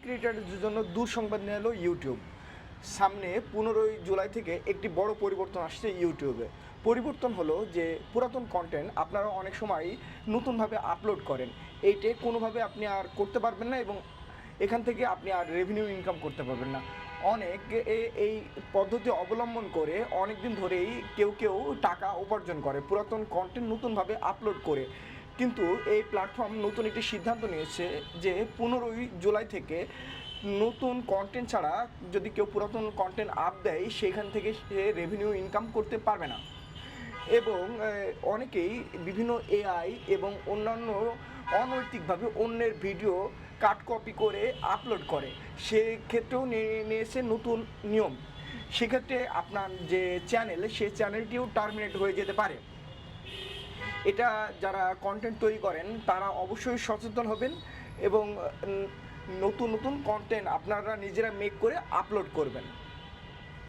ক্রিয়েটারদের জন্য দুঃসংবাদ নিয়ে এলো ইউটিউব। সামনে 15ই জুলাই থেকে একটি বড় পরিবর্তন আসছে ইউটিউবে। পরিবর্তন হলো যে পুরাতন কন্টেন্ট আপনারা অনেক সময় নতুনভাবে আপলোড করেন, এইটে কোনোভাবে আপনি আর করতে পারবেন না এবং এখান থেকে আপনি আর রেভিনিউ ইনকাম করতে পারবেন না। অনেক এই পদ্ধতি অবলম্বন করে অনেক দিন ধরেই কেউ কেউ টাকা উপার্জন করে পুরাতন কন্টেন্ট নতুনভাবে আপলোড করে। কিন্তু এই প্ল্যাটফর্ম নতুন একটি সিদ্ধান্ত নিয়েছে যে 15ই জুলাই থেকে নতুন কন্টেন্ট ছাড়া যদি কেউ পুরাতন কন্টেন্ট আপ দেয় সেখান থেকে সে রেভিনিউ ইনকাম করতে পারবে না। এবং অনেকেই বিভিন্ন এআই এবং অন্যান্য অনৈতিকভাবে অন্যের ভিডিও কাট কপি করে আপলোড করে, সেক্ষেত্রেও নিয়েছে নতুন নিয়ম। সেক্ষেত্রে আপনার যে চ্যানেল সে চ্যানেলটিও টার্মিনেট হয়ে যেতে পারে। এটা যারা কন্টেন্ট তৈরি করেন তারা অবশ্যই সচেতন হবেন এবং নতুন নতুন কন্টেন্ট আপনারা নিজেরা মেক করে আপলোড করবেন।